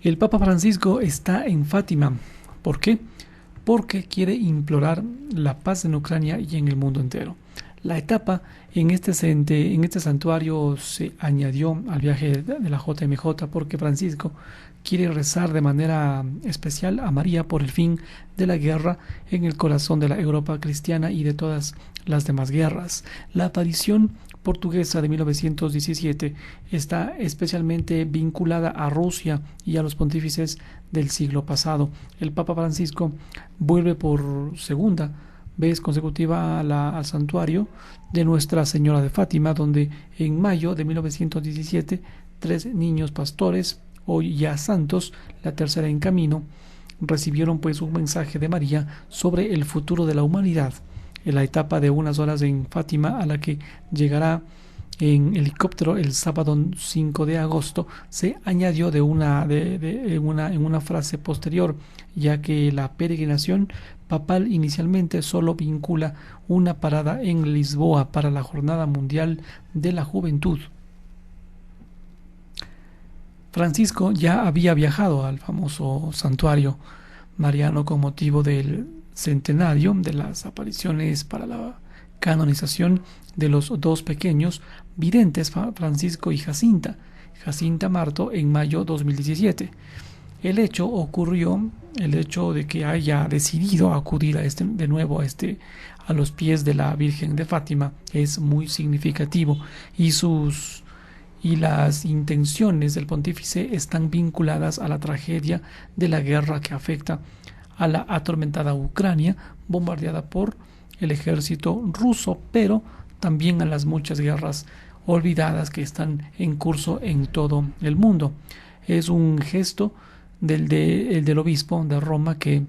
El Papa Francisco está en Fátima. ¿Por qué? Porque quiere implorar la paz en Ucrania y en el mundo entero. La etapa en este santuario se añadió al viaje de la JMJ porque Francisco quiere rezar de manera especial a María por el fin de la guerra en el corazón de la Europa cristiana y de todas las demás guerras. La aparición portuguesa de 1917 está especialmente vinculada a Rusia y a los pontífices del siglo pasado. El Papa Francisco vuelve por segunda vez consecutiva al santuario de Nuestra Señora de Fátima, donde en mayo de 1917 tres niños pastores, hoy ya santos, la tercera en camino, recibieron pues un mensaje de María sobre el futuro de la humanidad. En la etapa de unas horas en Fátima, a la que llegará en helicóptero el sábado 5 de agosto, se añadió en una frase posterior, ya que la peregrinación papal inicialmente solo vincula una parada en Lisboa para la Jornada Mundial de la Juventud. Francisco ya había viajado al famoso santuario mariano con motivo del centenario de las apariciones para la canonización de los dos pequeños videntes, Francisco y Jacinta Marto, en mayo 2017. El hecho de que haya decidido acudir de nuevo a los pies de la Virgen de Fátima es muy significativo, y las intenciones del pontífice están vinculadas a la tragedia de la guerra que afecta a la atormentada Ucrania, bombardeada por el ejército ruso, pero también a las muchas guerras olvidadas que están en curso en todo el mundo. Es un gesto el del obispo de Roma que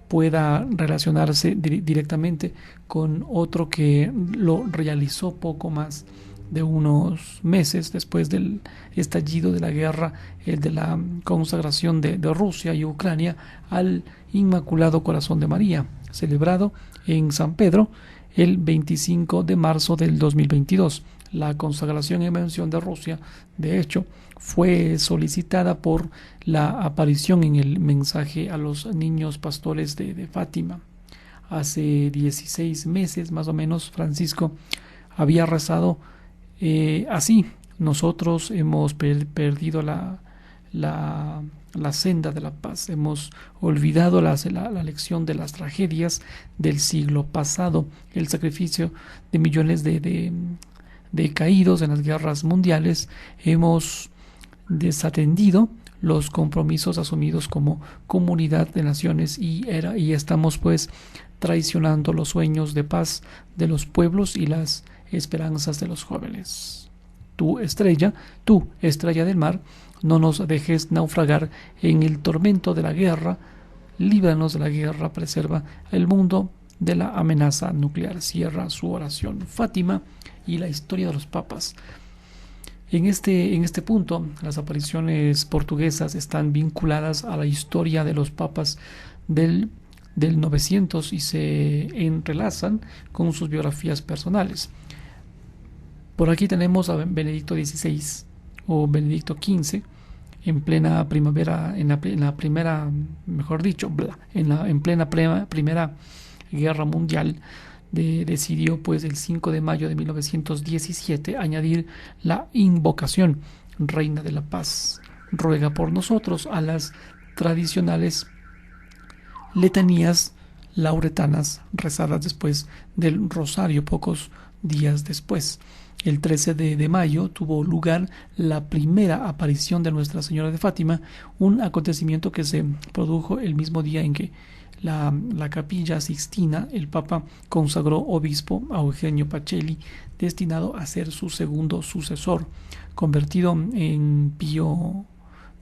pueda relacionarse directamente con otro que lo realizó poco más de unos meses después del estallido de la guerra, el de la consagración de Rusia y Ucrania al Inmaculado Corazón de María, celebrado en San Pedro el 25 de marzo del 2022. La consagración en mención de Rusia, de hecho, fue solicitada por la aparición en el mensaje a los niños pastores de Fátima. Hace 16 meses más o menos Francisco había rezado así: nosotros hemos perdido la senda de la paz, hemos olvidado la lección de las tragedias del siglo pasado, el sacrificio de millones de caídos en las guerras mundiales, hemos desatendido los compromisos asumidos como comunidad de naciones y estamos pues traicionando los sueños de paz de los pueblos y las esperanzas de los jóvenes. Tú estrella del mar, no nos dejes naufragar en el tormento de la guerra, líbranos de la guerra, preserva el mundo de la amenaza nuclear. Cierra su oración. Fátima y la historia de los papas. En este punto, las apariciones portuguesas están vinculadas a la historia de los papas del 900 y se entrelazan con sus biografías personales. Por aquí tenemos a Benedicto XVI o Benedicto XV en plena primavera, en la primera, mejor dicho, en plena Primera Guerra Mundial. Decidió pues el 5 de mayo de 1917 añadir la invocación: Reina de la Paz, ruega por nosotros, a las tradicionales letanías lauretanas rezadas después del rosario pocos días después. El 13 de mayo tuvo lugar la primera aparición de Nuestra Señora de Fátima, un acontecimiento que se produjo el mismo día en que la Capilla Sixtina, el Papa consagró obispo a Eugenio Pacelli, destinado a ser su segundo sucesor. Convertido en Pío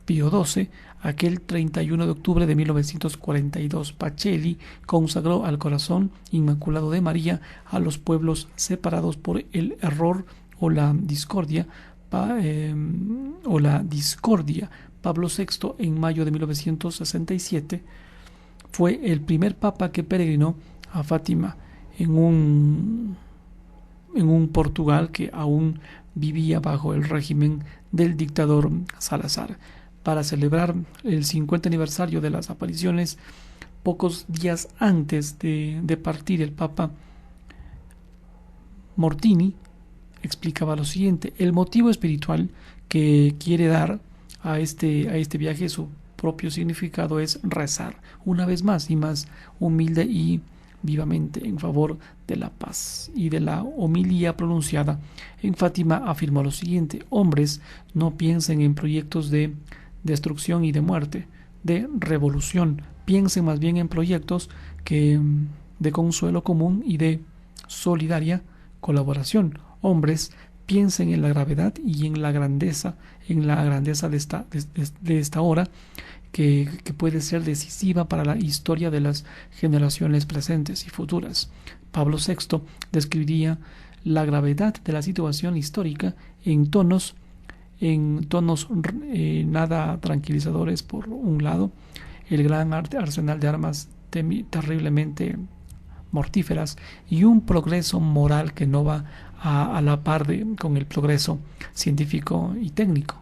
XII, aquel 31 de octubre de 1942, Pacelli consagró al corazón inmaculado de María a los pueblos separados por el error o la discordia. Pablo VI, en mayo de 1967, fue el primer papa que peregrinó a Fátima en un Portugal que aún vivía bajo el régimen del dictador Salazar. para celebrar el 50 aniversario de las apariciones. Pocos días antes de partir, el Papa Mortini explicaba lo siguiente: el motivo espiritual que quiere dar a este viaje, su propio significado es rezar una vez más y más humilde y vivamente en favor de la paz. Y de la homilía pronunciada en Fátima afirmó lo siguiente: hombres, no piensen en proyectos de destrucción y de muerte, de revolución, piensen más bien en proyectos de consuelo común y de solidaria colaboración. Hombres, piensen en la gravedad y en la grandeza de esta hora que puede ser decisiva para la historia de las generaciones presentes y futuras. Pablo VI describiría la gravedad de la situación histórica en tonos nada tranquilizadores. Por un lado, el gran arsenal de armas terriblemente mortíferas y un progreso moral que no va a la par con el progreso científico y técnico.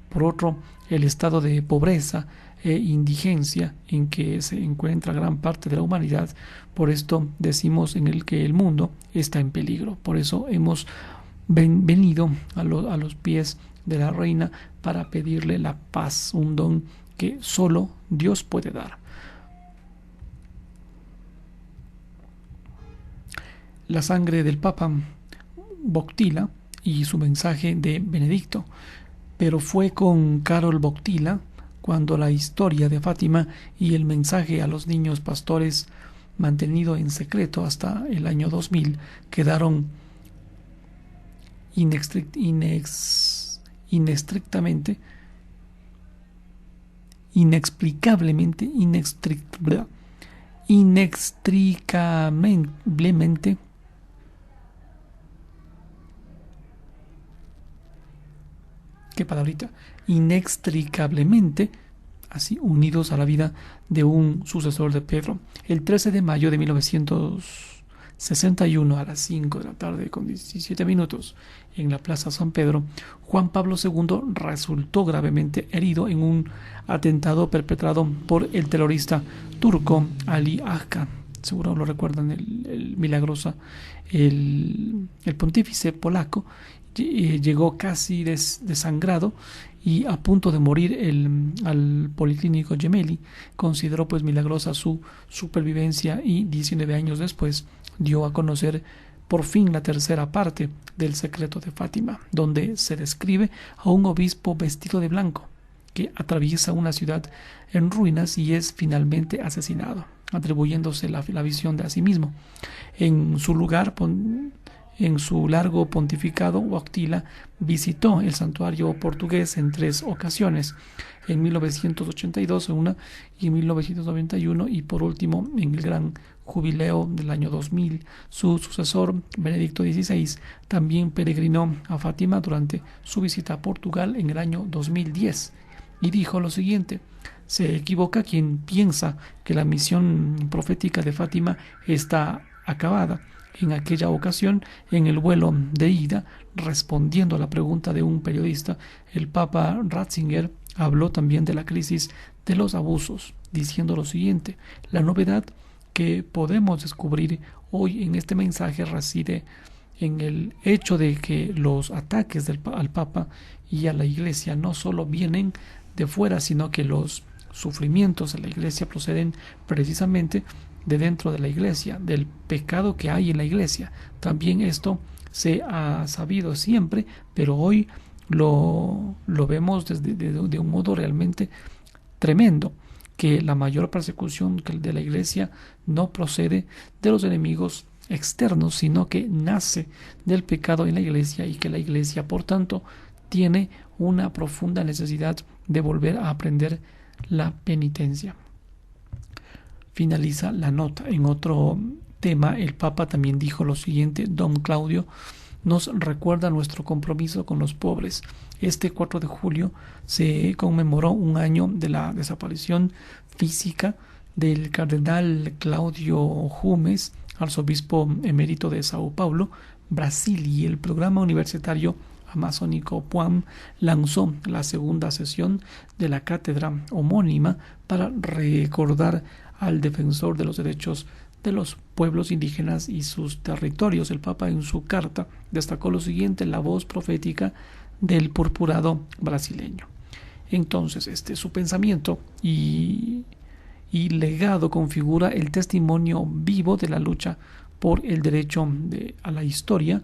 Por otro, el estado de pobreza e indigencia en que se encuentra gran parte de la humanidad. Por esto decimos en el que el mundo está en peligro. Por eso hemos venido a los pies de la reina para pedirle la paz, un don que solo Dios puede dar. La sangre del Papa Wojtyła y su mensaje de Benedicto. Pero fue con Karol Wojtyła cuando la historia de Fátima y el mensaje a los niños pastores, mantenido en secreto hasta el año 2000, quedaron inextricablemente así unidos a la vida de un sucesor de Pedro. El 13 de mayo de 1961 a las 5 de la tarde con 17 minutos en la Plaza San Pedro, Juan Pablo II resultó gravemente herido en un atentado perpetrado por el terrorista turco Ali Agca. Seguro lo recuerdan, el pontífice polaco llegó casi desangrado y a punto de morir al policlínico Gemelli. Consideró pues milagrosa su supervivencia y 19 años después dio a conocer por fin la tercera parte del secreto de Fátima, donde se describe a un obispo vestido de blanco que atraviesa una ciudad en ruinas y es finalmente asesinado, atribuyéndose la visión de a sí mismo. En su largo pontificado, Wojtyła visitó el santuario portugués en 3 ocasiones, en 1982 una y en 1991, y por último en el gran jubileo del año 2000. Su sucesor, Benedicto XVI, también peregrinó a Fátima durante su visita a Portugal en el año 2010 y dijo lo siguiente: se equivoca quien piensa que la misión profética de Fátima está acabada. En aquella ocasión, en el vuelo de ida, respondiendo a la pregunta de un periodista, el Papa Ratzinger habló también de la crisis de los abusos, diciendo lo siguiente: la novedad que podemos descubrir hoy en este mensaje reside en el hecho de que los ataques al Papa y a la Iglesia no solo vienen de fuera, sino que los sufrimientos de la Iglesia proceden precisamente de dentro de la Iglesia, del pecado que hay en la Iglesia. También esto se ha sabido siempre, pero hoy lo vemos de un modo realmente tremendo, que la mayor persecución de la Iglesia no procede de los enemigos externos, sino que nace del pecado en la Iglesia, y que la Iglesia, por tanto, tiene una profunda necesidad de volver a aprender la penitencia. Finaliza la nota. En otro tema, el Papa también dijo lo siguiente: Don Claudio nos recuerda nuestro compromiso con los pobres. Este 4 de julio se conmemoró un año de la desaparición física del cardenal Claudio Jumes, arzobispo emérito de Sao Paulo, Brasil, y el programa universitario amazónico PUAM lanzó la segunda sesión de la cátedra homónima para recordar al defensor de los derechos de los pueblos indígenas y sus territorios. El Papa en su carta destacó lo siguiente: la voz profética del purpurado brasileño. Entonces, su pensamiento y legado configura el testimonio vivo de la lucha por el derecho a la historia,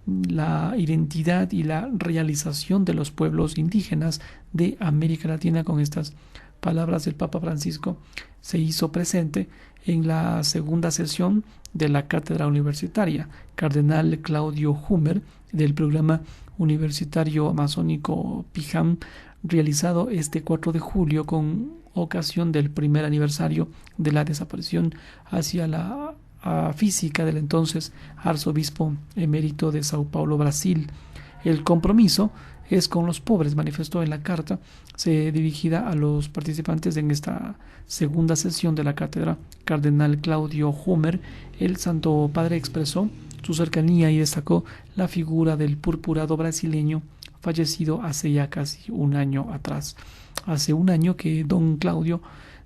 la identidad y la realización de los pueblos indígenas de América Latina. Con estas palabras, el Papa Francisco se hizo presente en la segunda sesión de la cátedra universitaria. Cardenal Claudio Hummer, del programa universitario amazónico PIJAM, realizado este 4 de julio con ocasión del primer aniversario de la desaparición hacia la física del entonces arzobispo emérito de Sao Paulo, Brasil. El compromiso es con los pobres, manifestó en la carta dirigida a los participantes en esta segunda sesión de la cátedra. Cardenal Claudio Hummer, el Santo Padre, expresó su cercanía y destacó la figura del purpurado brasileño fallecido hace ya casi un año atrás. Hace un año que don Claudio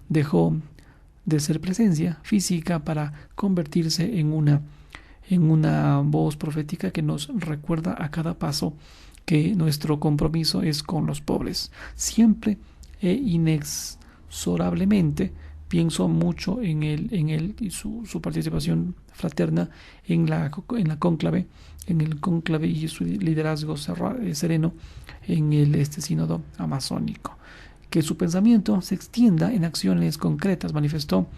dejó de ser presencia física para convertirse en una voz profética que nos recuerda a cada paso que nuestro compromiso es con los pobres. Siempre e inexorablemente pienso mucho en él y su participación fraterna en el cónclave y su liderazgo sereno en el sínodo amazónico. Que su pensamiento se extienda en acciones concretas, manifestó,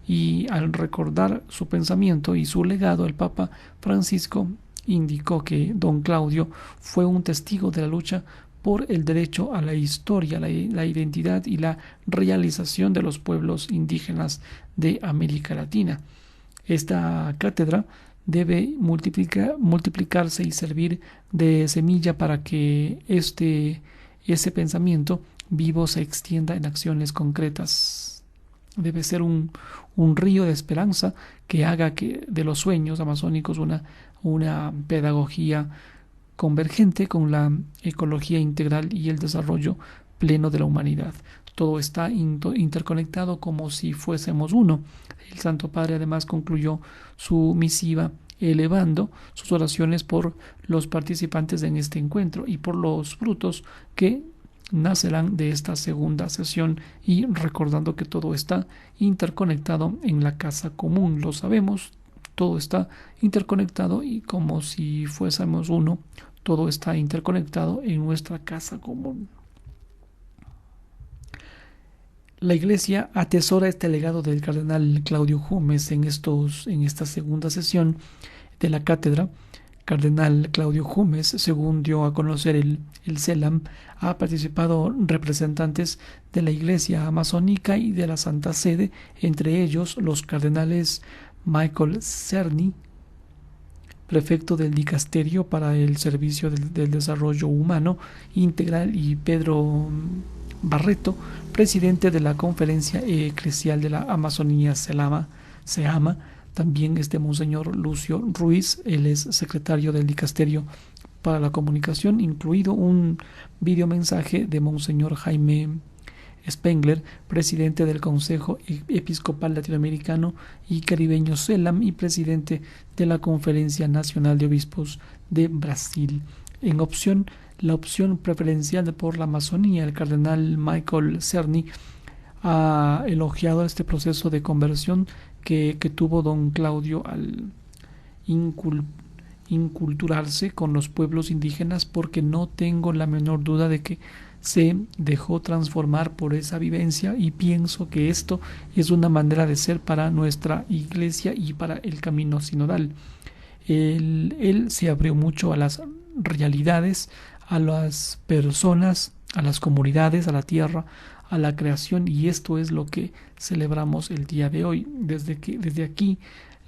y al recordar su pensamiento y su legado, el Papa Francisco indicó que don Claudio fue un testigo de la lucha por el derecho a la historia, la identidad y la realización de los pueblos indígenas de América Latina. Esta cátedra debe multiplicarse y servir de semilla para que ese pensamiento vivo se extienda en acciones concretas. Debe ser un río de esperanza que haga que de los sueños amazónicos una pedagogía convergente con la ecología integral y el desarrollo pleno de la humanidad. Todo está interconectado como si fuésemos uno. El Santo Padre además concluyó su misiva elevando sus oraciones por los participantes en este encuentro y por los frutos que nacerán de esta segunda sesión, y recordando que todo está interconectado en la casa común. Lo sabemos, todo está interconectado, y como si fuésemos uno, todo está interconectado en nuestra casa común. La Iglesia atesora este legado del cardenal Claudio Hummes en esta segunda sesión de la cátedra. Cardenal Claudio Hummes, según dio a conocer el CELAM, ha participado representantes de la Iglesia amazónica y de la Santa Sede, entre ellos los cardenales Michael Cerny, prefecto del Dicasterio para el Servicio del Desarrollo Humano Integral, y Pedro Barreto, presidente de la Conferencia Eclesial de la Amazonía SEAMA. También Monseñor Lucio Ruiz, él es secretario del Dicasterio para la Comunicación, incluido un videomensaje de Monseñor Jaime Spengler, presidente del Consejo Episcopal Latinoamericano y Caribeño CELAM y presidente de la Conferencia Nacional de Obispos de Brasil. La opción preferencial por la Amazonía, el cardenal Michael Cerny ha elogiado este proceso de conversión que tuvo don Claudio al inculturarse con los pueblos indígenas, porque no tengo la menor duda de que se dejó transformar por esa vivencia, y pienso que esto es una manera de ser para nuestra Iglesia y para el camino sinodal. Él se abrió mucho a las realidades, a las personas, a las comunidades, a la tierra, a la creación, y esto es lo que celebramos el día de hoy. Desde aquí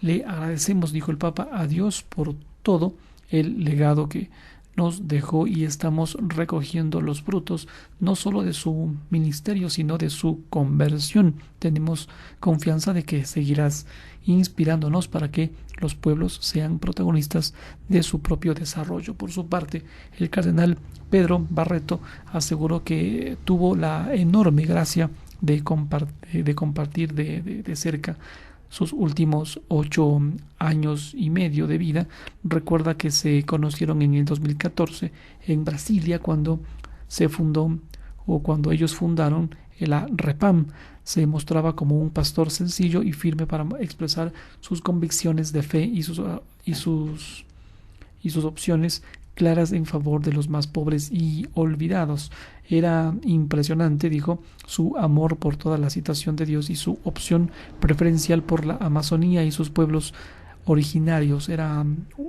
le agradecemos, dijo el Papa, a Dios por todo el legado que nos dejó, y estamos recogiendo los frutos no solo de su ministerio, sino de su conversión. Tenemos confianza de que seguirás inspirándonos para que los pueblos sean protagonistas de su propio desarrollo. Por su parte, el cardenal Pedro Barreto aseguró que tuvo la enorme gracia de compartir de cerca sus últimos 8 años y medio de vida. Recuerda que se conocieron en el 2014 en Brasilia, cuando se fundó, o cuando ellos fundaron la REPAM. Se mostraba como un pastor sencillo y firme para expresar sus convicciones de fe y sus opciones claras en favor de los más pobres y olvidados. Era impresionante, dijo, su amor por toda la citación de Dios y su opción preferencial por la Amazonía y sus pueblos originarios. Era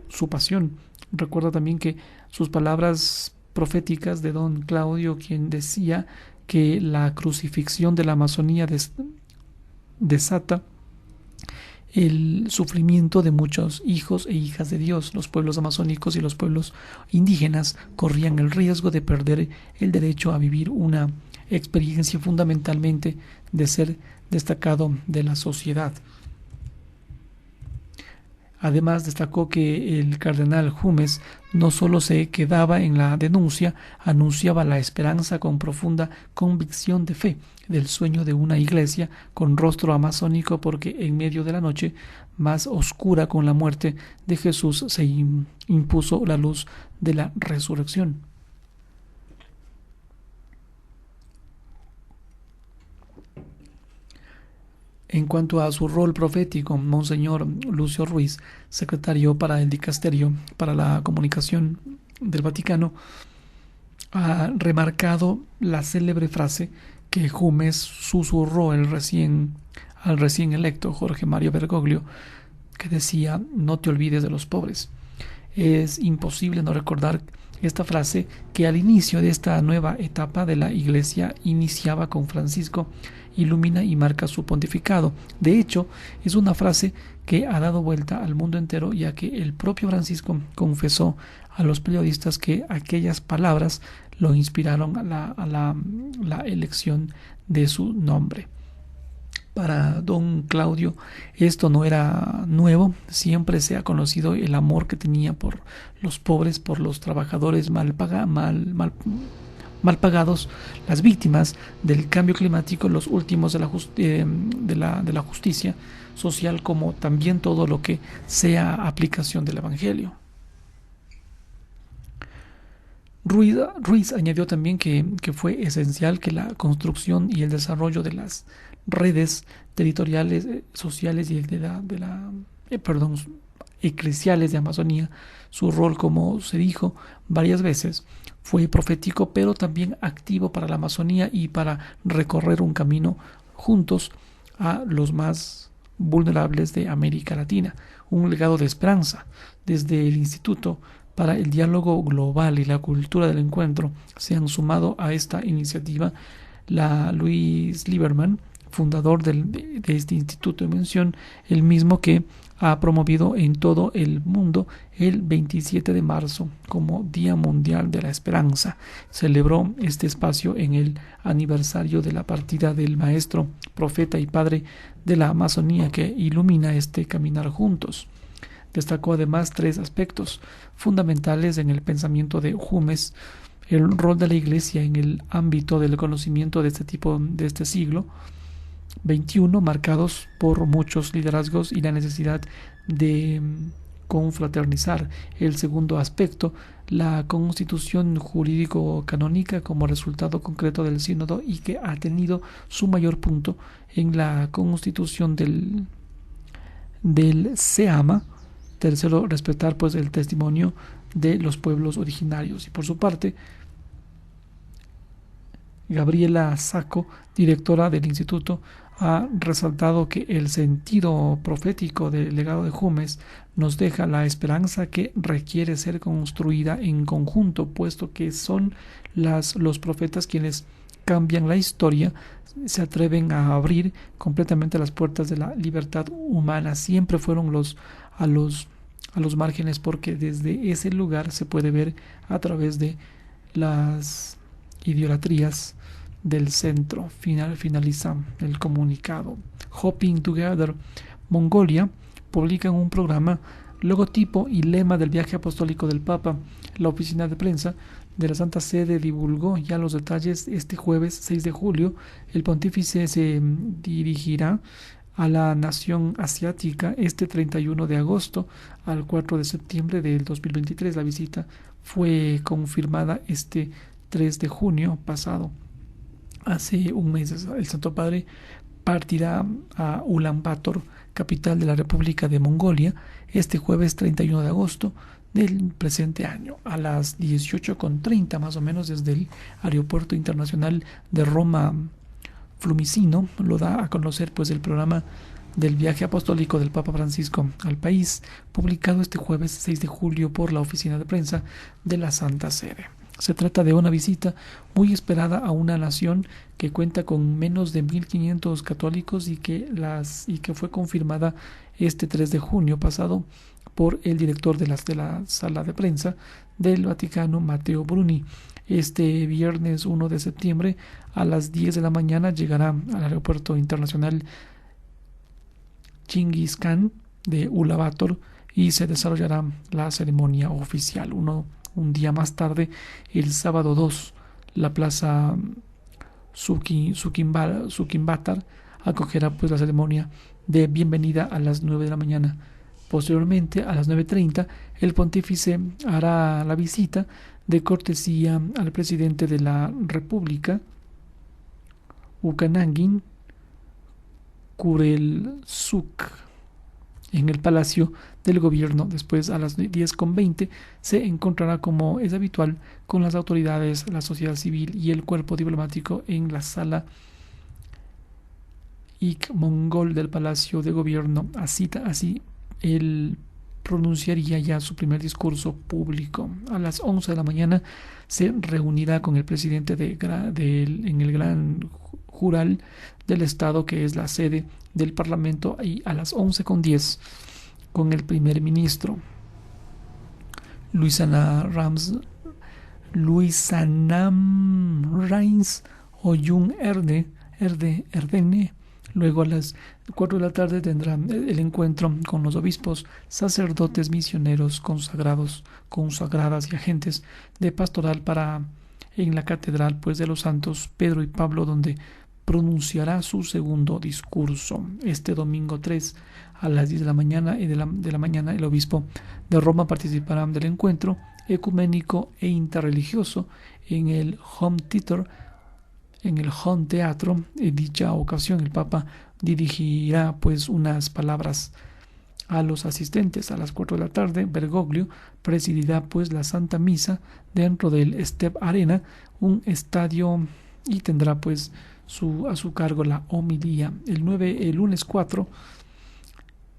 su pasión. Recuerda también que sus palabras proféticas de don Claudio, quien decía que la crucifixión de la Amazonía desata el sufrimiento de muchos hijos e hijas de Dios. Los pueblos amazónicos y los pueblos indígenas corrían el riesgo de perder el derecho a vivir una experiencia fundamentalmente de ser destacado de la sociedad. Además, destacó que el cardenal Jumes no solo se quedaba en la denuncia, anunciaba la esperanza con profunda convicción de fe del sueño de una iglesia con rostro amazónico, porque en medio de la noche más oscura, con la muerte de Jesús, se impuso la luz de la resurrección. En cuanto a su rol profético, Monseñor Lucio Ruiz, secretario para el Dicasterio para la Comunicación del Vaticano, ha remarcado la célebre frase que Jumes susurró al recién electo Jorge Mario Bergoglio, que decía: no te olvides de los pobres. Es imposible no recordar esta frase, que al inicio de esta nueva etapa de la Iglesia iniciaba con Francisco, ilumina y marca su pontificado. De hecho, es una frase que ha dado vuelta al mundo entero, ya que el propio Francisco confesó a los periodistas que aquellas palabras lo inspiraron a la elección de su nombre. Para don Claudio esto no era nuevo, siempre se ha conocido el amor que tenía por los pobres, por los trabajadores mal pagados, las víctimas del cambio climático, los últimos de la justicia social, como también todo lo que sea aplicación del Evangelio. Ruiz añadió también que fue esencial que la construcción y el desarrollo de las redes territoriales, sociales y eclesiales de Amazonía, su rol, como se dijo varias veces, fue profético, pero también activo para la Amazonía y para recorrer un camino juntos a los más vulnerables de América Latina, un legado de esperanza. Desde el Instituto para el Diálogo Global y la Cultura del Encuentro se han sumado a esta iniciativa la Luis Lieberman, fundador de este instituto de mención, el mismo que ha promovido en todo el mundo el 27 de marzo como Día Mundial de la Esperanza. Celebró este espacio en el aniversario de la partida del maestro, profeta y padre de la Amazonía, que ilumina este caminar juntos. Destacó además 3 aspectos fundamentales en el pensamiento de Jumes: el rol de la Iglesia en el ámbito del conocimiento de este siglo XXI, marcados por muchos liderazgos y la necesidad de confraternizar. El segundo aspecto, la constitución jurídico-canónica como resultado concreto del sínodo, y que ha tenido su mayor punto en la constitución del SEAMA. Tercero, respetar pues el testimonio de los pueblos originarios. Y por su parte, Gabriela Sacco, directora del instituto, ha resaltado que el sentido profético del legado de Jumes nos deja la esperanza que requiere ser construida en conjunto, puesto que son los profetas quienes cambian la historia, se atreven a abrir completamente las puertas de la libertad humana. Siempre fueron a los márgenes, porque desde ese lugar se puede ver a través de las idolatrías del centro. Finaliza el comunicado. Hopping Together Mongolia publican un programa, logotipo y lema del viaje apostólico del Papa. La oficina de prensa de la Santa Sede divulgó ya los detalles. Este jueves 6 de julio el pontífice se dirigirá a la nación asiática este 31 de agosto al 4 de septiembre del 2023. La visita fue confirmada este 3 de junio pasado. Hace un mes el Santo Padre partirá a Ulaanbaatar, capital de la República de Mongolia, este jueves 31 de agosto del presente año, a las 18:30 más o menos, desde el Aeropuerto Internacional de Roma Fiumicino. Lo da a conocer pues el programa del viaje apostólico del Papa Francisco al país, publicado este jueves 6 de julio por la oficina de prensa de la Santa Sede. Se trata de una visita muy esperada a una nación que cuenta con menos de 1.500 católicos y que fue confirmada este 3 de junio pasado por el director de la sala de prensa del Vaticano, Matteo Bruni. Este viernes 1 de septiembre a las 10 de la mañana llegará al Aeropuerto Internacional Chingis Khan de Ulaanbaatar y se desarrollará la ceremonia oficial. Un día más tarde, el sábado 2, la plaza Sukhinbatar acogerá pues la ceremonia de bienvenida a las 9 de la mañana. Posteriormente, a las 9:30, el pontífice hará la visita de cortesía al presidente de la República, Ukanangin Kurelsuk, en el Palacio del Gobierno. Después, a las 10:20, se encontrará, como es habitual, con las autoridades, la sociedad civil y el cuerpo diplomático en la sala Ik-Mongol del Palacio de Gobierno. Así, él pronunciaría ya su primer discurso público. A las 11 de la mañana se reunirá con el presidente en el Gran Jural del Estado, que es la sede del Parlamento, y a las 11:10 con el primer ministro Luisanam Reins Oyun Erdene. Luego a las 4 de la tarde tendrá el encuentro con los obispos, sacerdotes, misioneros, consagradas y agentes de pastoral en la catedral pues de los santos Pedro y Pablo, donde pronunciará su segundo discurso. Este domingo 3 a las 10 de la mañana el obispo de Roma participará del encuentro ecuménico e interreligioso en el Home Teatro. En dicha ocasión el Papa dirigirá pues unas palabras a los asistentes. A las 4 de la tarde Bergoglio presidirá pues la Santa Misa dentro del Step Arena, un estadio, y tendrá pues a su cargo la homilía. El lunes 4,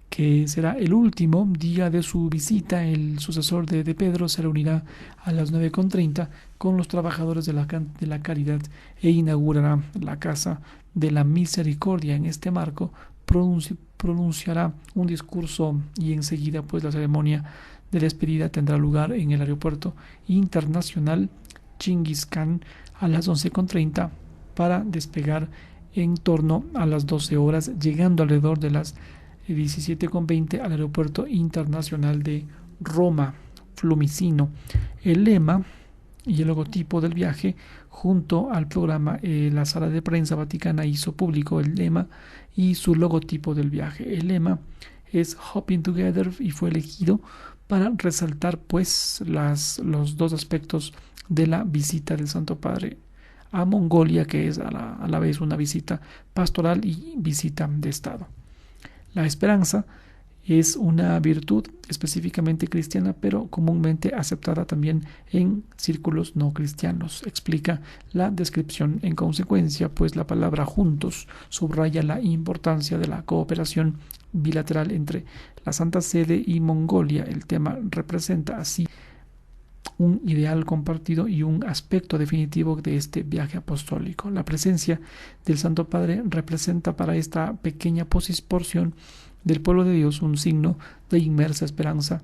que será el último día de su visita, el sucesor de Pedro se reunirá a las 9:30 con los trabajadores de la caridad e inaugurará la Casa de la Misericordia. En este marco pronunciará un discurso y enseguida pues la ceremonia de despedida tendrá lugar en el Aeropuerto Internacional Chingis Khan a las 11:30 para despegar en torno a las 12 horas, llegando alrededor de las 17:20 al Aeropuerto Internacional de Roma Fiumicino. El lema y el logotipo del viaje, junto al programa, la sala de prensa vaticana hizo público el lema y su logotipo del viaje. El lema es Hoping Together y fue elegido para resaltar pues los dos aspectos de la visita del Santo Padre a Mongolia, que es a la vez una visita pastoral y visita de Estado. La esperanza es una virtud específicamente cristiana, pero comúnmente aceptada también en círculos no cristianos, explica la descripción. En consecuencia, pues la palabra juntos subraya la importancia de la cooperación bilateral entre la Santa Sede y Mongolia. El tema representa así un ideal compartido y un aspecto definitivo de este viaje apostólico. La presencia del Santo Padre representa para esta pequeña porción del pueblo de Dios un signo de inmensa esperanza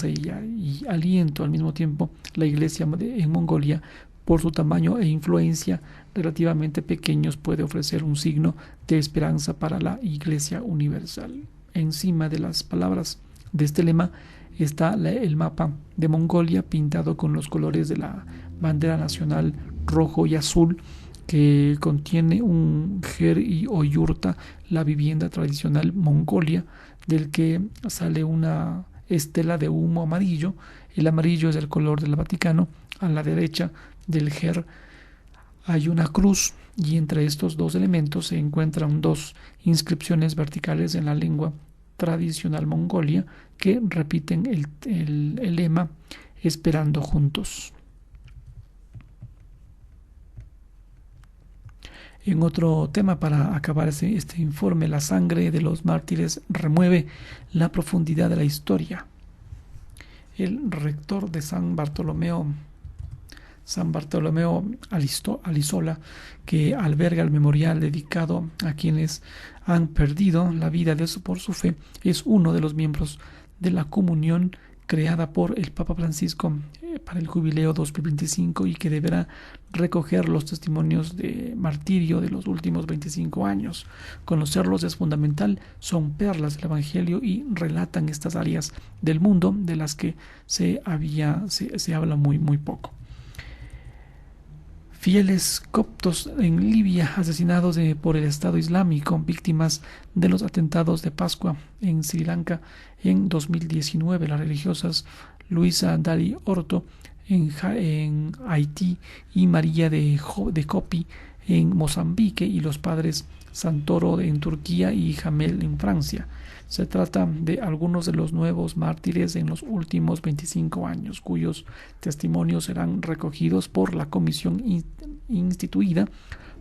y aliento. Al mismo tiempo, la Iglesia en Mongolia por su tamaño e influencia relativamente pequeños, puede ofrecer un signo de esperanza para la Iglesia Universal. Encima de las palabras de este lema está el mapa de Mongolia pintado con los colores de la bandera nacional rojo y azul, que contiene un ger o yurta, la vivienda tradicional mongolia, del que sale una estela de humo amarillo. El amarillo es el color del Vaticano. A la derecha del ger hay una cruz, y entre estos dos elementos se encuentran dos inscripciones verticales en la lengua tradicional mongolia que repiten el lema esperando juntos. En otro tema, para acabar este informe, la sangre de los mártires remueve la profundidad de la historia. El rector de San Bartolomeo Alisola, que alberga el memorial dedicado a quienes han perdido la vida por su fe, es uno de los miembros de la comunión creada por el Papa Francisco para el jubileo 2025, y que deberá recoger los testimonios de martirio de los últimos 25 años. Conocerlos es fundamental, son perlas del Evangelio y relatan estas áreas del mundo de las que se habla muy poco. Fieles coptos en Libia asesinados por el Estado Islámico, víctimas de los atentados de Pascua en Sri Lanka en 2019, las religiosas Luisa Dari Orto en Haití y María de Copi en Mozambique, y los padres Santoro en Turquía y Jamel en Francia. Se trata de algunos de los nuevos mártires en los últimos 25 años, cuyos testimonios serán recogidos por la comisión instituida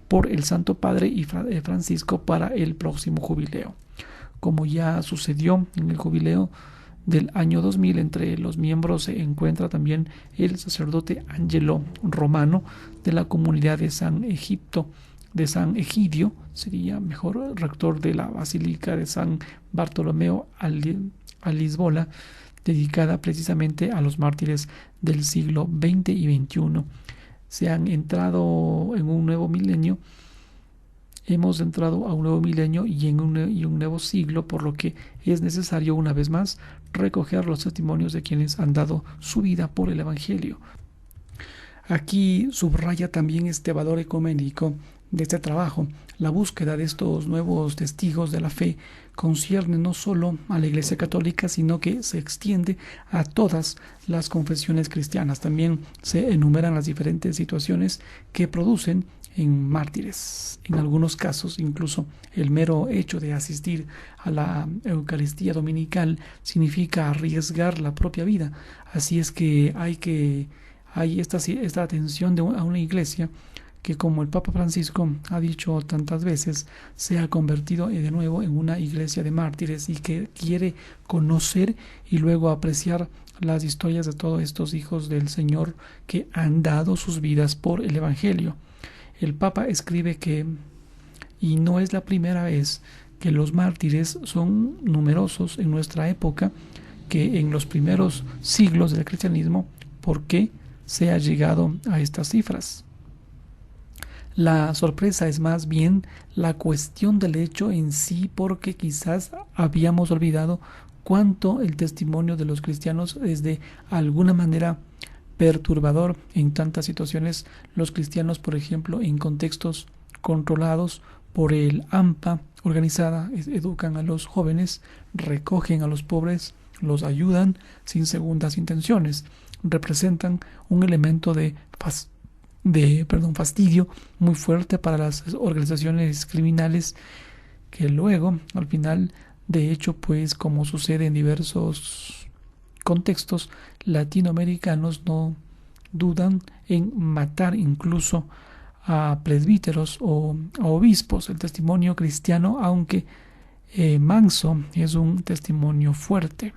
por el Santo Padre y Francisco para el próximo jubileo. Como ya sucedió en el jubileo del año 2000, entre los miembros se encuentra también el sacerdote Angelo Romano de la comunidad de San Egidio, sería mejor, rector de la Basílica de San Bartolomeo a Lisboa, dedicada precisamente a los mártires del siglo XX y XXI. Se han entrado en un nuevo milenio, hemos entrado a un nuevo milenio y un nuevo siglo, por lo que es necesario una vez más recoger los testimonios de quienes han dado su vida por el Evangelio. Aquí subraya también este valor ecuménico de este trabajo. La búsqueda de estos nuevos testigos de la fe concierne no solo a la Iglesia Católica, sino que se extiende a todas las confesiones cristianas. También se enumeran las diferentes situaciones que producen en mártires. En algunos casos, incluso el mero hecho de asistir a la Eucaristía dominical significa arriesgar la propia vida. Así es que hay esta atención a una iglesia que, como el Papa Francisco ha dicho tantas veces, se ha convertido de nuevo en una iglesia de mártires, y que quiere conocer y luego apreciar las historias de todos estos hijos del Señor que han dado sus vidas por el Evangelio. El Papa escribe y no es la primera vez que los mártires son numerosos en nuestra época, que en los primeros siglos del cristianismo. ¿Por qué se ha llegado a estas cifras? La sorpresa es más bien la cuestión del hecho en sí, porque quizás habíamos olvidado cuánto el testimonio de los cristianos es de alguna manera perturbador. En tantas situaciones, los cristianos, por ejemplo, en contextos controlados por el AMPA organizada, educan a los jóvenes, recogen a los pobres, los ayudan sin segundas intenciones, representan un elemento de fastidio muy fuerte para las organizaciones criminales, que luego, al final, de hecho, pues como sucede en diversos contextos latinoamericanos, no dudan en matar incluso a presbíteros o a obispos. El testimonio cristiano, aunque manso, es un testimonio fuerte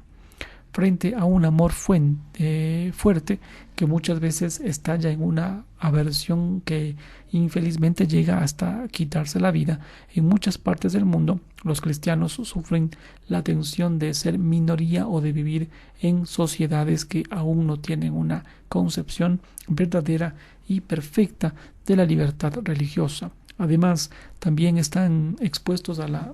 frente a un amor fuerte, que muchas veces estalla en una aversión que infelizmente llega hasta quitarse la vida. En muchas partes del mundo, los cristianos sufren la tensión de ser minoría o de vivir en sociedades que aún no tienen una concepción verdadera y perfecta de la libertad religiosa. Además, también están expuestos a la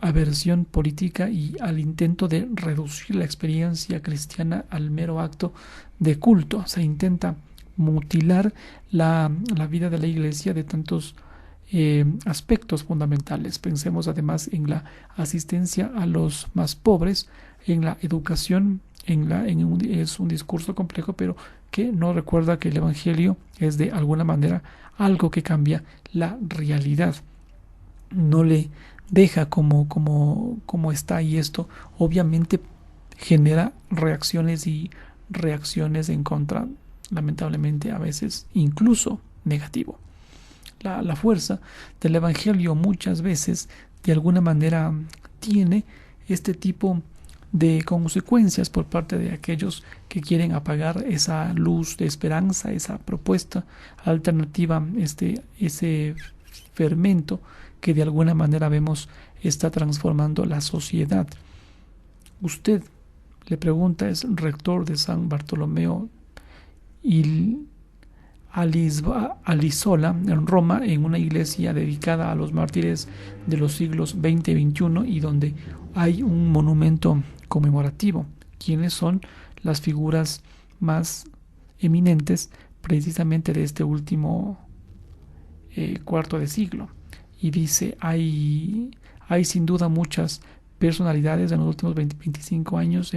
aversión política y al intento de reducir la experiencia cristiana al mero acto de culto. Se intenta mutilar la vida de la Iglesia de tantos aspectos fundamentales. Pensemos además en la asistencia a los más pobres, en la educación, es un discurso complejo, pero que no recuerda que el Evangelio es de alguna manera algo que cambia la realidad. No le deja como está, y esto obviamente genera reacciones y reacciones en contra, lamentablemente a veces incluso negativo. La fuerza del Evangelio muchas veces de alguna manera tiene este tipo de consecuencias por parte de aquellos que quieren apagar esa luz de esperanza, esa propuesta alternativa, ese fermento que de alguna manera vemos está transformando la sociedad. Usted, le pregunta, es rector de San Bartolomeo y Alisola en Roma, en una iglesia dedicada a los mártires de los siglos XX y XXI, y donde hay un monumento conmemorativo. ¿Quiénes son las figuras más eminentes precisamente de este último cuarto de siglo? Y dice, hay sin duda muchas personalidades en los últimos 25 años.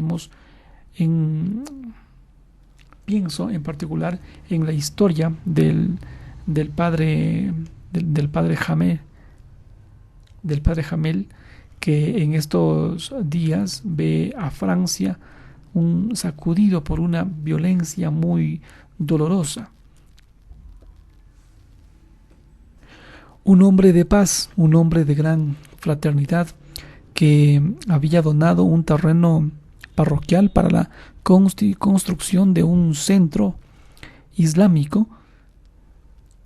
Pienso en particular en la historia del padre Jamel, que en estos días ve a Francia sacudido por una violencia muy dolorosa. Un hombre de paz, un hombre de gran fraternidad, que había donado un terreno parroquial para la construcción de un centro islámico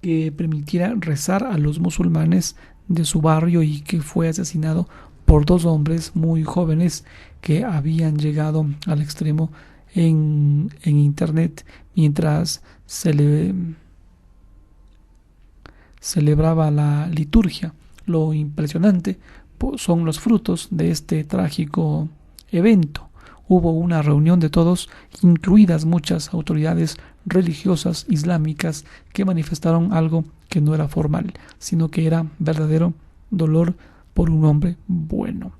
que permitiera rezar a los musulmanes de su barrio, y que fue asesinado por dos hombres muy jóvenes que habían llegado al extremo en internet mientras celebraba la liturgia. Lo impresionante son los frutos de este trágico evento. Hubo una reunión de todos, incluidas muchas autoridades religiosas islámicas, que manifestaron algo que no era formal, sino que era verdadero dolor por un hombre bueno.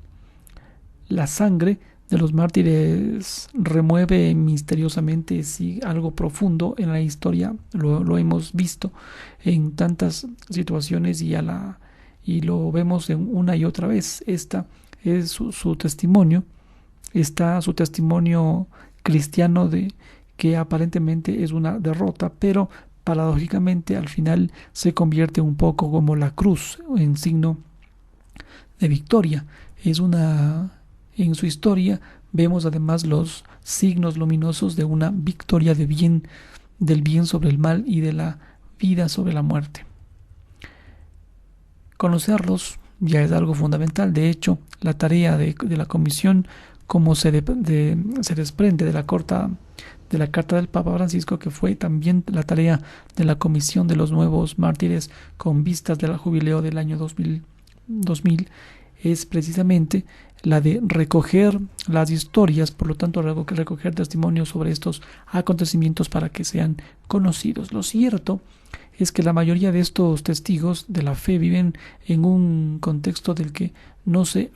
La sangre de los mártires remueve misteriosamente algo profundo en la historia. Lo hemos visto en tantas situaciones y lo vemos una y otra vez. Esta es su testimonio. Está su testimonio cristiano, de que aparentemente es una derrota, pero paradójicamente al final se convierte un poco como la cruz en signo de victoria. En su historia vemos además los signos luminosos de una victoria del bien sobre el mal y de la vida sobre la muerte. Conocerlos ya es algo fundamental. De hecho, la tarea de la comisión, como se desprende de la carta del Papa Francisco, que fue también la tarea de la Comisión de los Nuevos Mártires con vistas del jubileo del año 2000, es precisamente la de recoger las historias, por lo tanto recoger testimonios sobre estos acontecimientos para que sean conocidos. Lo cierto es que la mayoría de estos testigos de la fe viven en un contexto del que no se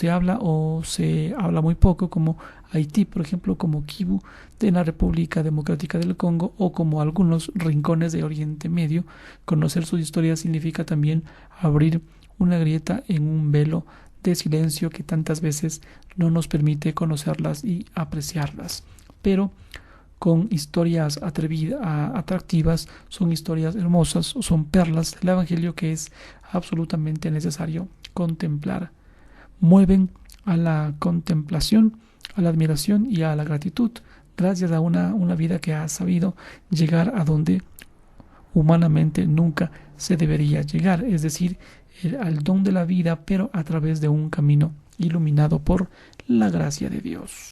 habla o se habla muy poco, como Haití, por ejemplo, como Kivu de la República Democrática del Congo, o como algunos rincones de Oriente Medio. Conocer sus historias significa también abrir una grieta en un velo de silencio que tantas veces no nos permite conocerlas y apreciarlas. Pero con historias atractivas, son historias hermosas, son perlas del Evangelio que es absolutamente necesario contemplar. Mueven a la contemplación, a la admiración y a la gratitud, gracias a una vida que ha sabido llegar a donde humanamente nunca se debería llegar, es decir, al don de la vida, pero a través de un camino iluminado por la gracia de Dios.